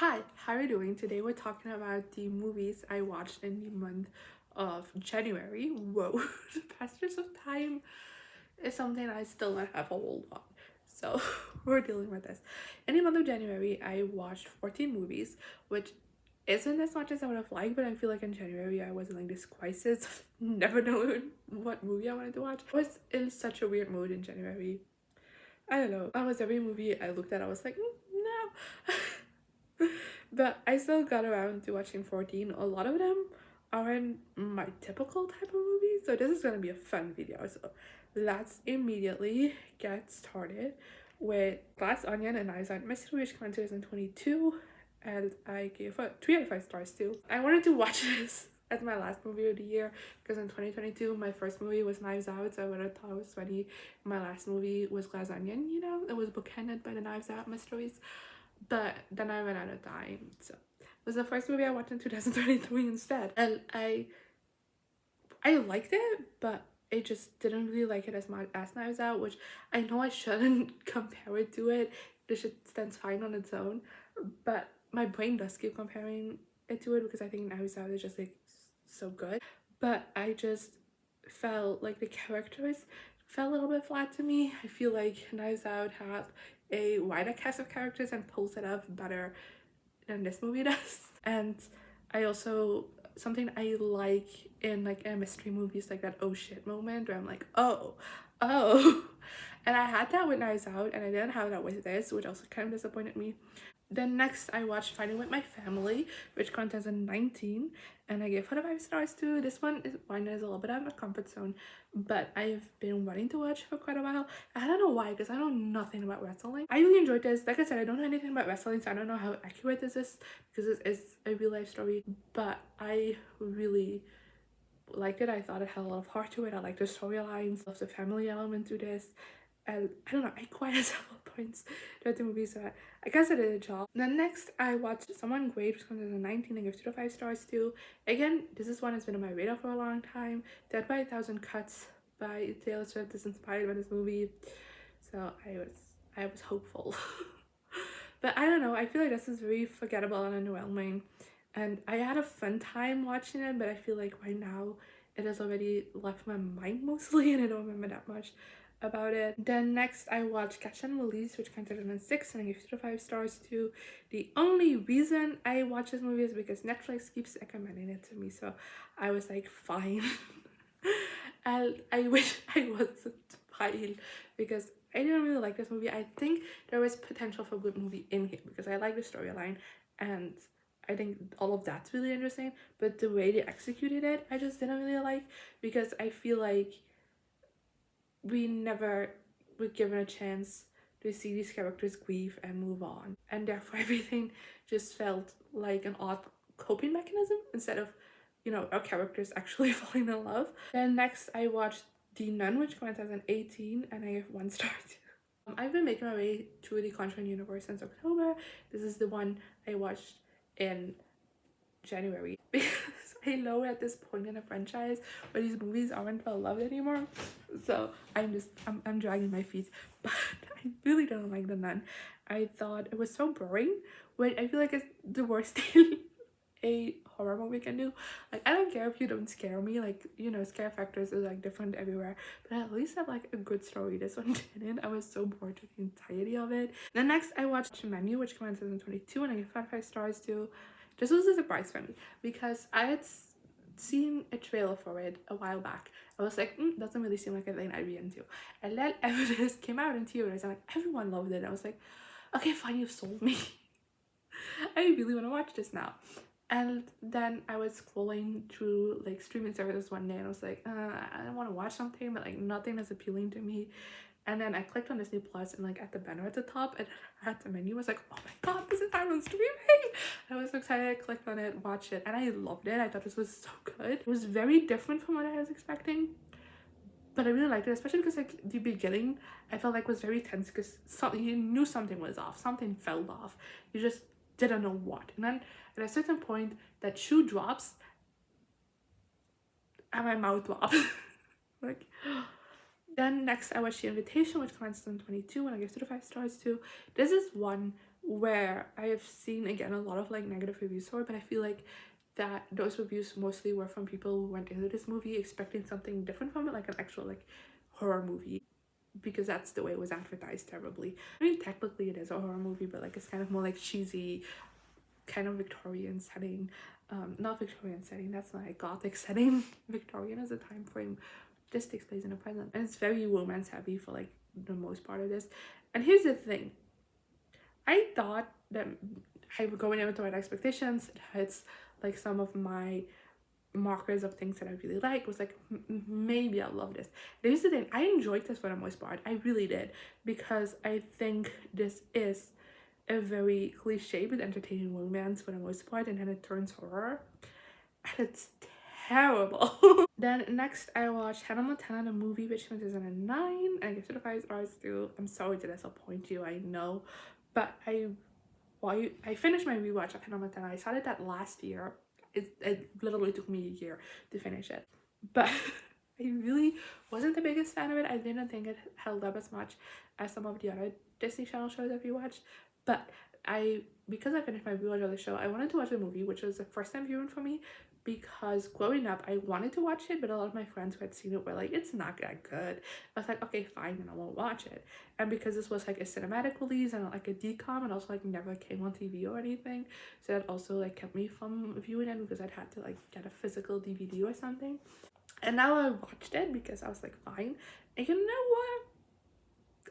Hi, how are you doing? Today we're talking about the movies I watched in the month of January. Whoa, the passage of time is something I still don't have a hold on. So we're dealing with this. In the month of January, I watched 14 movies, which isn't as much as I would have liked, but I feel like in January I was in like this crisis of never knowing what movie I wanted to watch. I was in such a weird mood in January. I don't know. Almost every movie I looked at, I was like, no. But I still got around to watching 14. A lot of them aren't my typical type of movie, so this is gonna be a fun video. So let's immediately get started with Glass Onion and Knives Out Mystery, which came out in 2022, and I gave it 3 out of 5 stars too. I wanted to watch this as my last movie of the year because in 2022 my first movie was Knives Out, so I would have thought it was funny. My last movie was Glass Onion, you know, it was bookended by the Knives Out mysteries. But then I ran out of time, so it was the first movie I watched in 2023 instead, and I liked it, but I just didn't really like it as much as Knives Out, which I know I shouldn't compare it to it. This shit stands fine on its own, but my brain does keep comparing it to it because I think Knives Out is just like so good. But I just felt like the characters felt a little bit flat to me. I feel like Knives Out has a wider cast of characters and pulls it off better than this movie does. And I also, something I like in like a mystery movie is like that oh shit moment where I'm like, oh. And I had that with Knives Out and I didn't have that with this, which also kind of disappointed me. Then next I watched Fighting With My Family, which contains a 19, and I gave it 5 stars too. This one is a little bit out of my comfort zone, but I've been wanting to watch for quite a while. I don't know why, because I know nothing about wrestling. I really enjoyed this. Like I said, I don't know anything about wrestling, so I don't know how accurate this is because this is a real life story, but I really liked it. I thought it had a lot of heart to it. I liked the storylines, loved the family element to this. And I don't know, I cried several points throughout the movie, so I guess I did a job. Then next I watched Someone Great, which comes in 19 and gives 2 to 5 stars too. Again, this is one that's been on my radar for a long time. Dead by a Thousand Cuts by Taylor Swift is inspired by this movie, so I was hopeful. But I don't know, I feel like this is very forgettable and underwhelming, and I had a fun time watching it, but I feel like right now it has already left my mind mostly and I don't remember that much about it. Then next I watched Catch and Release, which comes in 6 and I gave 2 to 5 stars too. The only reason I watch this movie is because Netflix keeps recommending it to me, so I was like, fine. And I wish I wasn't fine because I didn't really like this movie. I think there was potential for a good movie in here because I like the storyline and I think all of that's really interesting, but the way they executed it I just didn't really like, because I feel like we never were given a chance to see these characters grieve and move on, and therefore everything just felt like an odd coping mechanism instead of, you know, our characters actually falling in love. Then next I watched The Nun, which came out in 2018 and I gave 1 star too. I've been making my way through the Conjuring universe since October. This is the one I watched in January because I know at this point in the franchise where these movies aren't well loved anymore, so I'm dragging my feet. But I really don't like The Nun. I thought it was so boring, which I feel like it's the worst thing a horror movie can do. Like, I don't care if you don't scare me, like, you know, scare factors is like different everywhere, but at least have like a good story. This one didn't. I was so bored with the entirety of it. Then next I watched Menu, which came out in 2022 and I gave 5 stars too. This was a surprise for me because I had seen a trailer for it a while back. I was like, doesn't really seem like a thing I'd be into. And then this came out in theaters and like everyone loved it. I was like, okay, fine, you've sold me. I really want to watch this now. And then I was scrolling through like streaming services one day and I was like, I want to watch something, but like nothing is appealing to me. And then I clicked on Disney Plus and like at the banner at the top and at the menu I was like, oh my god, this is time on streaming. I was so excited. I clicked on it, watched it, and I loved it. I thought this was so good. It was very different from what I was expecting, but I really liked it, especially because like the beginning I felt like was very tense because you knew something was off, something fell off, you just didn't know what. And then at a certain point that shoe drops and my mouth drops. Like, then next I watched The Invitation, which comes in 2022 and I gave 2 to 5 stars too. This is one where I have seen again a lot of like negative reviews for it, but I feel like that those reviews mostly were from people who went into this movie expecting something different from it, like an actual like horror movie, because that's the way it was advertised terribly. I mean, technically it is a horror movie, but like it's kind of more like cheesy, kind of Victorian setting. Not Victorian setting, that's not a gothic setting. Victorian is a time frame. This takes place in the present, and it's very romance heavy for like the most part of this. And here's the thing, I thought that I would go in with the right expectations. It hits like some of my markers of things that I really like. Was like, maybe I'll love this. Here's the thing, I enjoyed this for the most part. I really did, because I think this is a very cliche but entertaining romance for the most part, and then it turns horror, and it's terrible. Then next I watched Hannah Montana the movie, which was 2009, and I give it a 5 stars too. I'm sorry to disappoint you, I know, but I finished my rewatch of Hannah Montana. I started that last year. It literally took me a year to finish it, but I really wasn't the biggest fan of it. I didn't think it held up as much as some of the other Disney Channel shows I've rewatched, but because I finished my rewatch of the show, I wanted to watch the movie, which was the first time viewing for me, because growing up I wanted to watch it, but a lot of my friends who had seen it were like, it's not that good. I was like, okay, fine, then I won't watch it. And because this was like a cinematic release and like a decom, and also like never came on TV or anything, so that also like kept me from viewing it, because I'd had to like get a physical DVD or something. And now I watched it because I was like, fine, and you know what,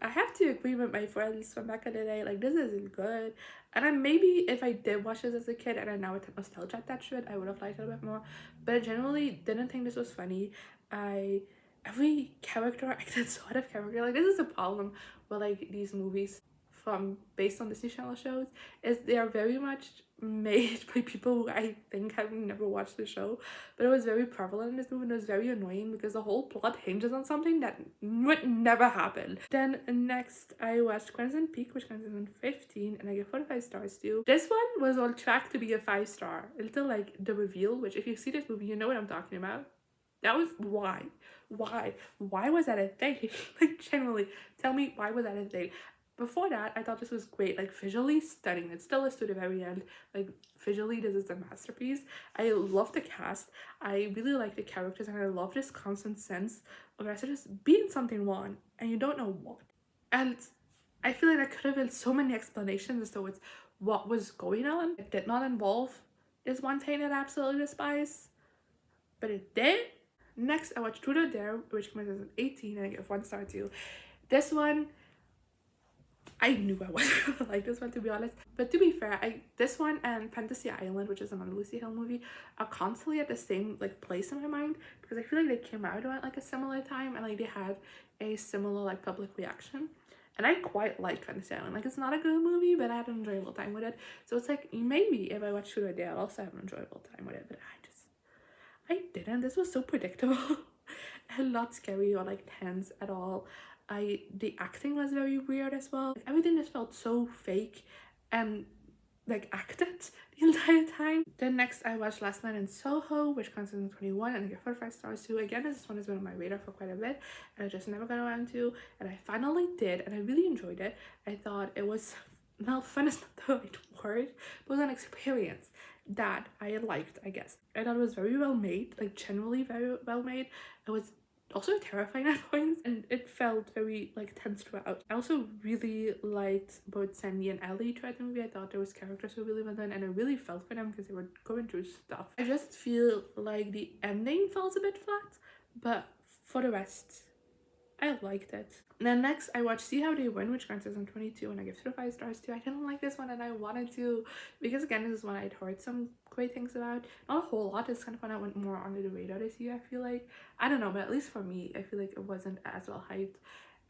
I have to agree with my friends from back in the day, like, this isn't good. And then maybe if I did watch this as a kid and I now with nostalgia attached to it, I would have liked it a bit more. But I generally didn't think this was funny. Every character acted so out of character. Like, this is a problem with like these movies from based on Disney Channel shows, is they are very much made by people who I think have never watched the show. But it was very prevalent in this movie, and it was very annoying because the whole plot hinges on something that would never happen. Then next I watched Crimson Peak, which comes in 15, and I give 45 stars too. This one was on track to be a 5-star until like the reveal, which if you see this movie you know what I'm talking about. That was why was that a thing? Like, generally, tell me, why was that a thing? Before that, I thought this was great, like visually stunning. It still is to the very end. Like, visually, this is a masterpiece. I love the cast. I really like the characters, and I love this constant sense of there just being something wrong and you don't know what. And I feel like there could have been so many explanations as to what was going on. It did not involve this one thing that I absolutely despise, but it did. Next, I watched Truth or Dare, which came out in 18, and I give 1 star too. This one, I knew I wasn't gonna like this one, to be honest. But to be fair, this one and Fantasy Island, which is another Lucy Hill movie, are constantly at the same like place in my mind, because I feel like they came out at like a similar time, and like they had a similar like public reaction. And I quite like Fantasy Island. Like, it's not a good movie, but I had an enjoyable time with it. So it's like, maybe if I watch Truth or Dare, I'll also have an enjoyable time with it. But I didn't. This was so predictable and not scary or like tense at all. The acting was very weird as well. Like, everything just felt so fake and like acted the entire time. Then next I watched Last Night in Soho, which comes in 21, and I give 5 stars too. Again, this one has been on my radar for quite a bit, and I just never got around to, and I finally did, and I really enjoyed it. I thought it was, well, fun is not the right word, but it was an experience that I liked, I guess. I thought it was very well made, like generally very well made. It was also terrifying at points, and it felt very like tense throughout. I also really liked both Sandy and Ellie throughout the movie. I thought those characters were really well done, and I really felt for them because they were going through stuff. I just feel like the ending felt a bit flat, but for the rest, I liked it. And then next I watched See How They Win, which comes in 22, and I give 5 stars too. I didn't like this one, and I wanted to, because again, this is one I'd heard some great things about. Not a whole lot. It's kind of one that went more under the radar this year, I feel like. I don't know, but at least for me, I feel like it wasn't as well hyped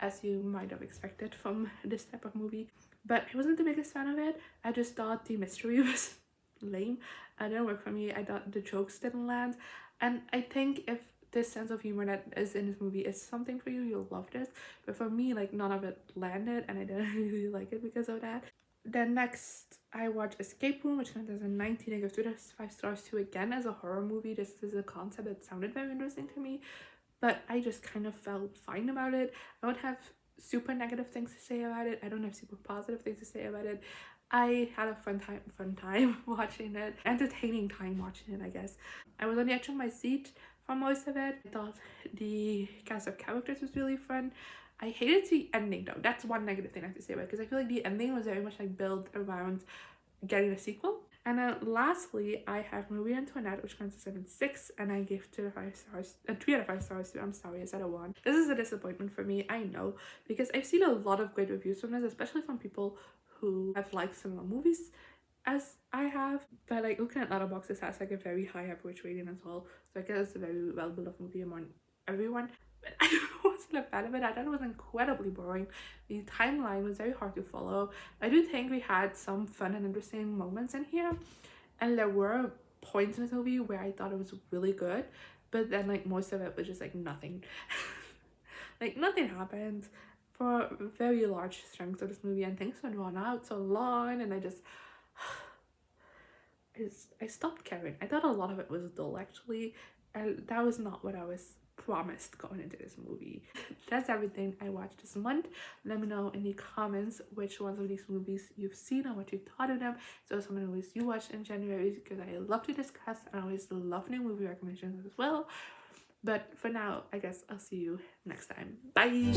as you might have expected from this type of movie. But I wasn't the biggest fan of it. I just thought the mystery was lame. It didn't work for me. I thought the jokes didn't land. And I think if this sense of humor that is in this movie is something for you, you'll love this. But for me, like, none of it landed, and I didn't really like it because of that. Then next I watched Escape Room, which comes in 19. I give 5 stars too. Again, as a horror movie, this is a concept that sounded very interesting to me, but I just kind of felt fine about it. I don't have super negative things to say about it. I don't have super positive things to say about it. I had a fun time watching it, entertaining time watching it, I guess. I was on the edge of my seat for most of it. I thought the cast of characters was really fun. I hated the ending though. That's one negative thing I have to say about it, because I feel like the ending was very much like built around getting a sequel. And then lastly, I have movie Antoinette, which comes to 7.6, and I give 2 out of 5 stars, 3 out of 5 stars. I'm sorry, I said a 1. This is a disappointment for me, I know, because I've seen a lot of great reviews from this, especially from people who have liked similar movies as I have. But like looking at Letterboxd, it has like a very high average rating as well, so I guess it's a very well beloved movie among everyone. But I wasn't a fan of it. I thought it was incredibly boring. The timeline was very hard to follow. I do think we had some fun and interesting moments in here, and there were points in this movie where I thought it was really good, but then like most of it was just like nothing. Like nothing happened for very large chunks of this movie, and things went on out so long, and I stopped caring. I thought a lot of it was dull actually, and that was not what I was promised going into this movie. That's everything I watched this month. Let me know in the comments which ones of these movies you've seen and what you thought of them. So some of the movies you watched in January, because I love to discuss and I always love new movie recommendations as well. But for now, I guess I'll see you next time. Bye!